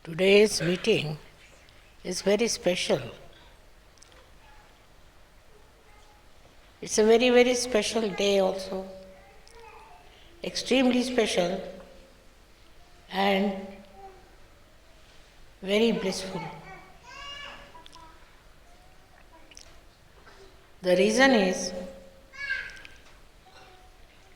Today's meeting is very special. It's a very, very special day also. Extremely special and very blissful. The reason is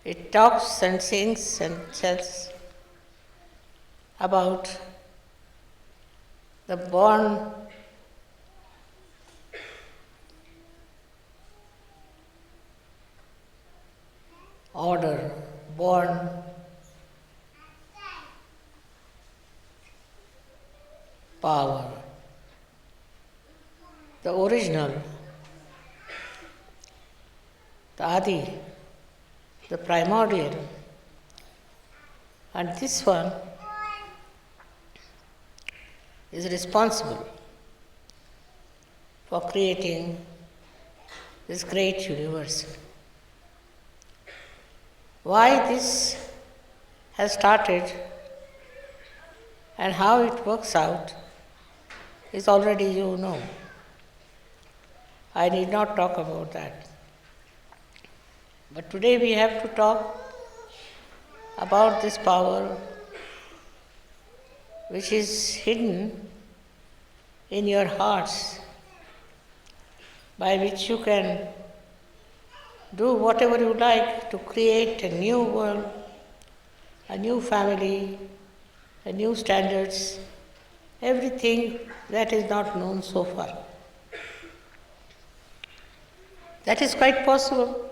it talks and sings and tells about the born order, born power, the original, the Adi, the primordial. And this one is responsible for creating this great universe. Why this has started and how it works out is already you know. I need not talk about that. But today we have to talk about this power which is hidden in your hearts, by which you can do whatever you like to create a new world, a new family, a new standards, everything that is not known so far. That is quite possible.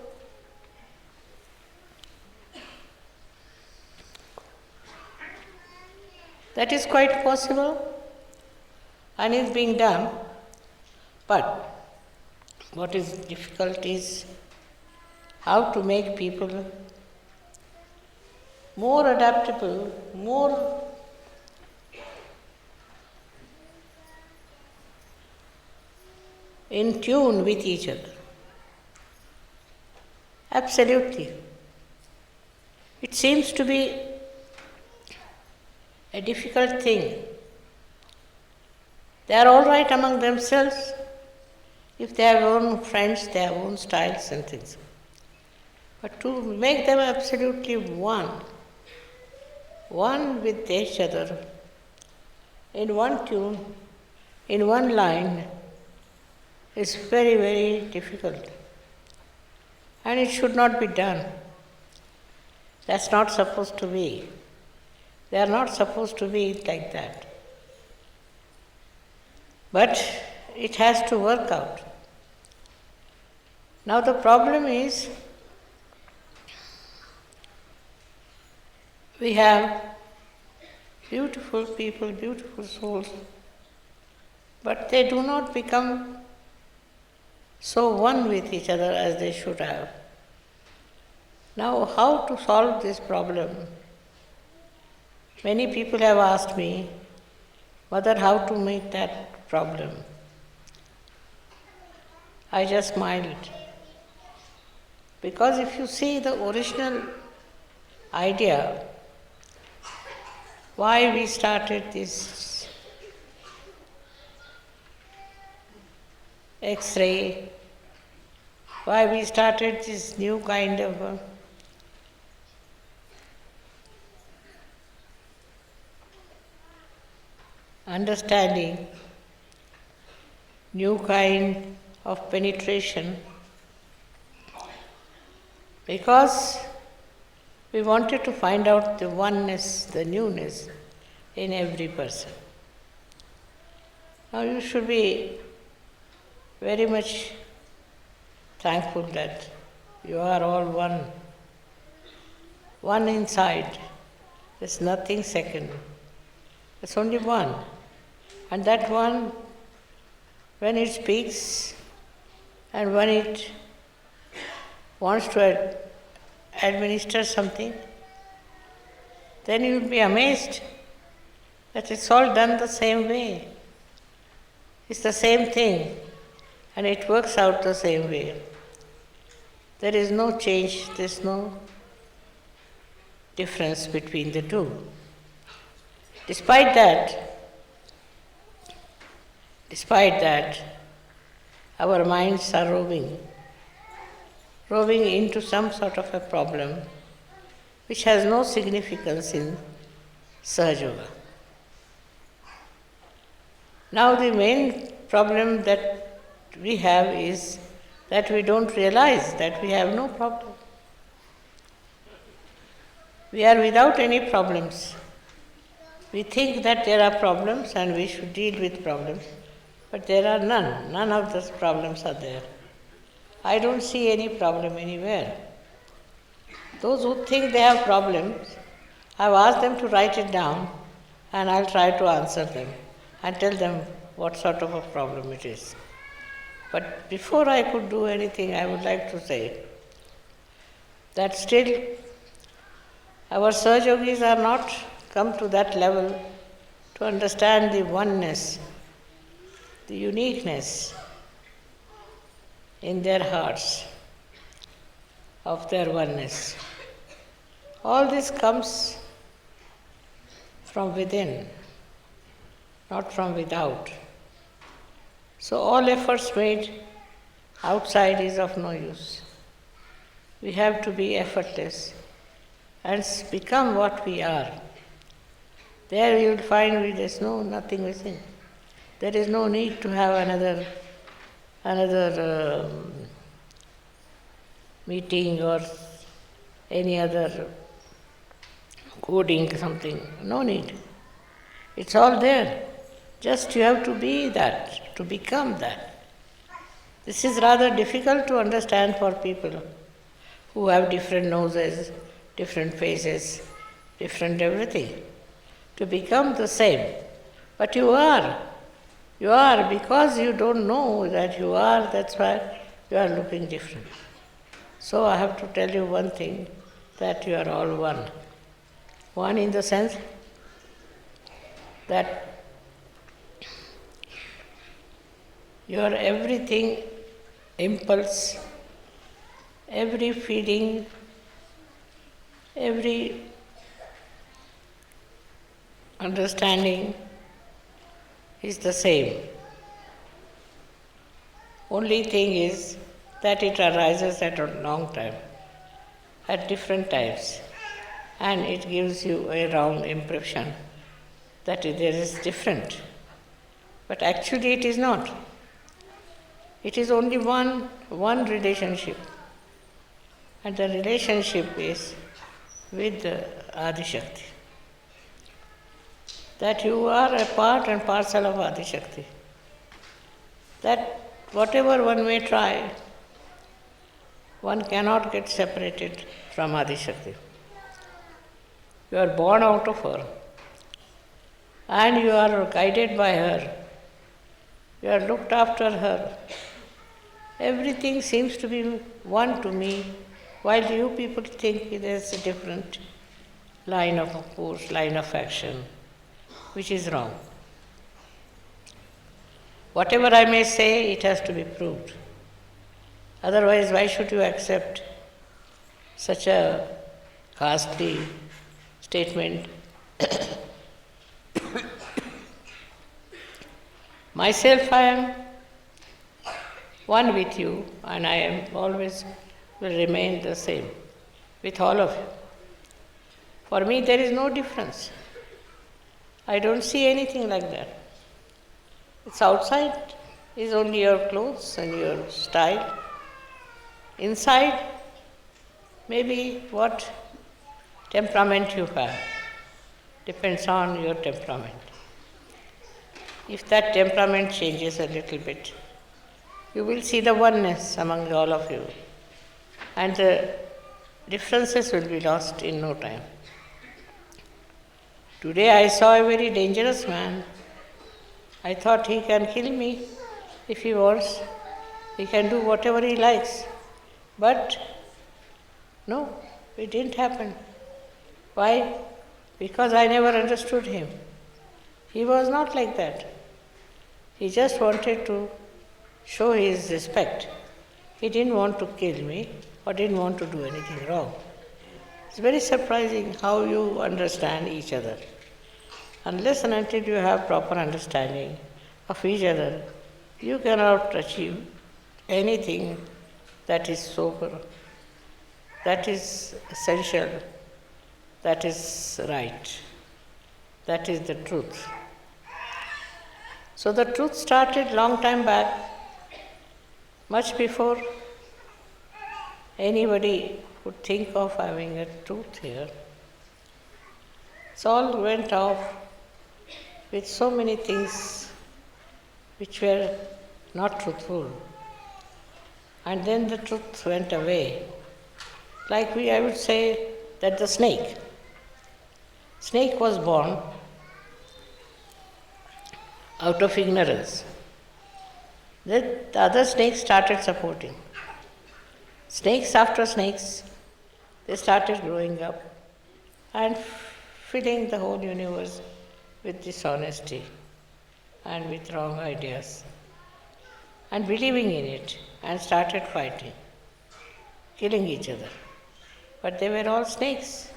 That is quite possible and is being done, but what is difficult is how to make people more adaptable, more in tune with each other. Absolutely. It seems to be a difficult thing. They are all right among themselves. If they have own friends, they have own styles and things. But to make them absolutely one with each other, in one tune, in one line, is very, very difficult. And it should not be done. That's not supposed to be. They are not supposed to be like that. But it has to work out. Now the problem is, we have beautiful people, beautiful souls, but they do not become so one with each other as they should have. Now, how to solve this problem? Many people have asked me, Mother, how to make that problem? I just smiled. Because if you see the original idea, why we started this X-ray, why we started this new kind of understanding, new kind of penetration, because we wanted to find out the oneness, the newness in every person. Now you should be very much thankful that you are all one inside. There's nothing second. There's only one. And that one, when it speaks and when it wants to administer something, then you'll be amazed that it's all done the same way. It's the same thing and it works out the same way. There is no change, there's no difference between the two. Despite that, Despite that, our minds are roving into some sort of a problem which has no significance in Sahaja Yoga. Now the main problem that we have is that we don't realize that we have no problem. We are without any problems. We think that there are problems and we should deal with problems, but there are none. None of those problems are there. I don't see any problem anywhere. Those who think they have problems, I've asked them to write it down and I'll try to answer them and tell them what sort of a problem it is. But before I could do anything, I would like to say that still our Sahajogis are not come to that level to understand the oneness, the uniqueness in their hearts of their oneness. All this comes from within, not from without. So all efforts made outside is of no use. We have to be effortless and become what we are. There you will find there is nothing missing. There is no need to have another meeting or any other coding something. No need. It's all there. Just you have to be that, to become that. This is rather difficult to understand for people who have different noses, different faces, different everything. To become the same. But you are. You are because you don't know that you are, that's why you are looking different. So I have to tell you one thing, that you are all one. One in the sense that your everything, impulse, every feeling, every understanding is the same. Only thing is that it arises at a long time, at different times, and it gives you a wrong impression that there is different. But actually it is not. It is only one relationship, and the relationship is with the Adi Shakti. That you are a part and parcel of Adi Shakti. That whatever one may try, one cannot get separated from Adi Shakti. You are born out of her, and you are guided by her. You are looked after her. Everything seems to be one to me, while you people think there is a different line of course, line of action, which is wrong. Whatever I may say, it has to be proved. Otherwise, why should you accept such a ghastly statement? Myself, I am one with you, and I am always will remain the same with all of you. For me, there is no difference. I don't see anything like that. It's outside is only your clothes and your style. Inside, maybe what temperament you have. Depends on your temperament. If that temperament changes a little bit, you will see the oneness among all of you. And the differences will be lost in no time. Today I saw a very dangerous man. I thought he can kill me if he wants. He can do whatever he likes. But no, it didn't happen. Why? Because I never understood him. He was not like that. He just wanted to show his respect. He didn't want to kill me or didn't want to do anything wrong. It's very surprising how you understand each other. Unless and until you have proper understanding, of each other, you cannot achieve anything that is sober, that is essential, that is right, that is the truth. So the truth started long time back, much before anybody would think of having a truth here. So all went off with so many things which were not truthful. And then the truth went away. Like I would say that the snake was born out of ignorance. Then the other snakes started supporting. Snakes after snakes, they started growing up and filling the whole universe with dishonesty and with wrong ideas and believing in it and started fighting, killing each other. But they were all snakes.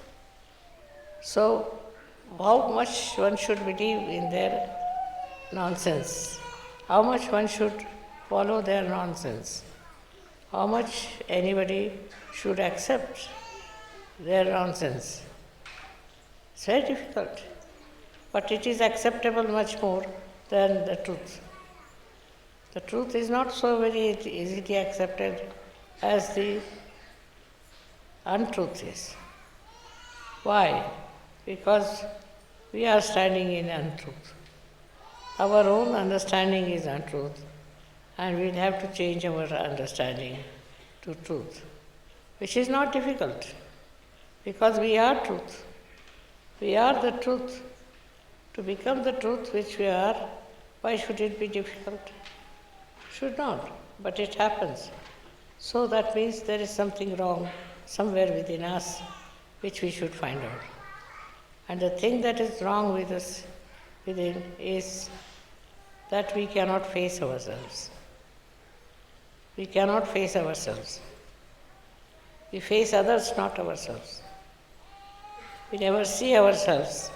So how much one should believe in their nonsense? How much one should follow their nonsense? How much anybody should accept their nonsense? It's very difficult. But it is acceptable much more than the truth. The truth is not so very easily accepted as the untruth is. Why? Because we are standing in untruth. Our own understanding is untruth, and we'll have to change our understanding to truth, which is not difficult, because we are truth. We are the truth. To become the truth which we are, why should it be difficult? Should not, but it happens. So that means there is something wrong somewhere within us which we should find out. And the thing that is wrong with us within is that we cannot face ourselves. We cannot face ourselves. We face others, not ourselves. We never see ourselves.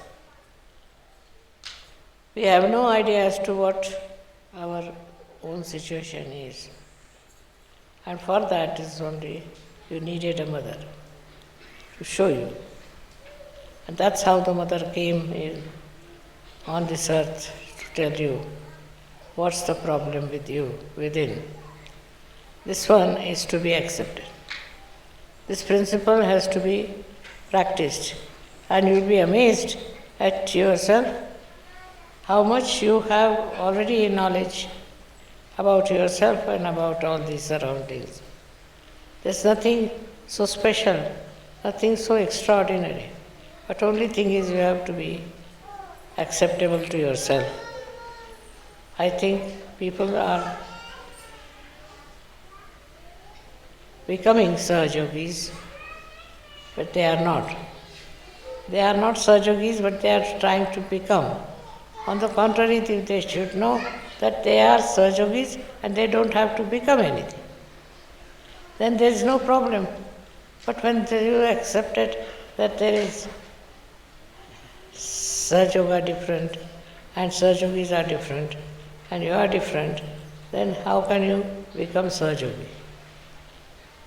We have no idea as to what our own situation is. And for that is only you needed a mother to show you. And that's how the mother came in on this earth to tell you what's the problem with you within. This one is to be accepted. This principle has to be practiced. And you'll be amazed at yourself how much you have already knowledge about yourself and about all these surroundings. There's nothing so special, nothing so extraordinary. But only thing is you have to be acceptable to yourself. I think people are becoming Sahajogis, but they are not. They are not Sahajogis, but they are trying to become. On the contrary, they should know that they are Sahajogis and they don't have to become anything. Then there is no problem. But when you accepted that there is Sahajoga different and Sahajogis are different and you are different, then how can you become Sahajogi?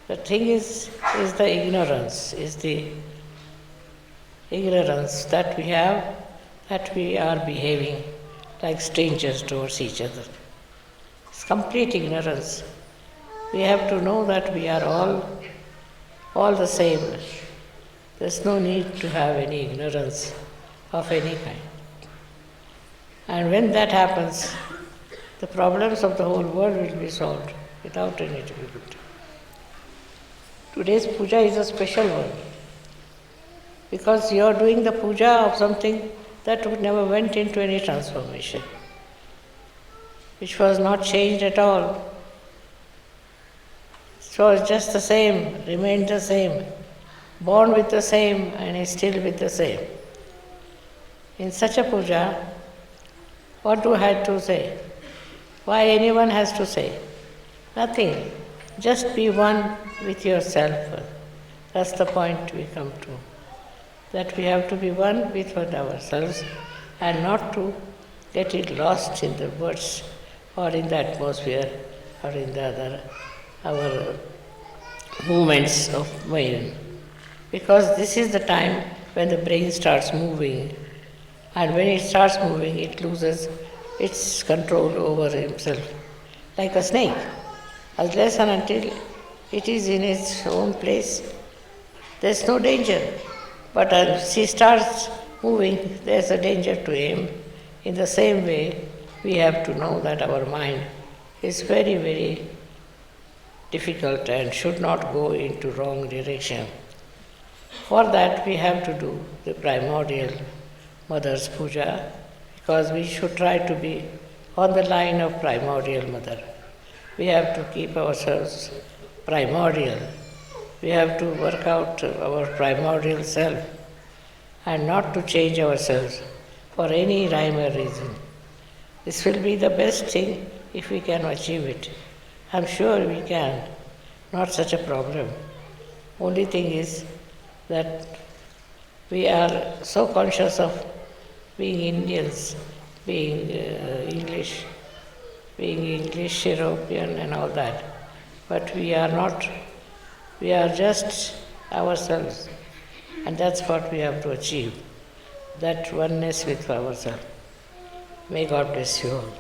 The thing is the ignorance, that we have, that we are behaving like strangers towards each other. It's complete ignorance. We have to know that we are all the same. There's no need to have any ignorance of any kind. And when that happens, the problems of the whole world will be solved without any difficulty. Today's puja is a special one because you are doing the puja of something that never went into any transformation, which was not changed at all. It was just the same, remained the same, born with the same and is still with the same. In such a puja, what do I have to say? Why anyone has to say? Nothing. Just be one with yourself. That's the point we come to. That we have to be one with ourselves and not to getting lost in the words or in the atmosphere or in the other, our movements of mind. Because this is the time when the brain starts moving, and when it starts moving, it loses its control over himself, like a snake. Unless and until it is in its own place, there's no danger. But as he starts moving, there's a danger to him. In the same way, we have to know that our mind is very, very difficult and should not go into wrong direction. For that, we have to do the primordial Mother's Puja, because we should try to be on the line of primordial Mother. We have to keep ourselves primordial. We have to work out our primordial self and not to change ourselves for any rhyme or reason. This will be the best thing if we can achieve it. I'm sure we can, not such a problem. Only thing is that we are so conscious of being Indians, being English, European and all that. But we are not, we are just ourselves. And that's what we have to achieve, that oneness with ourselves. May God bless you all.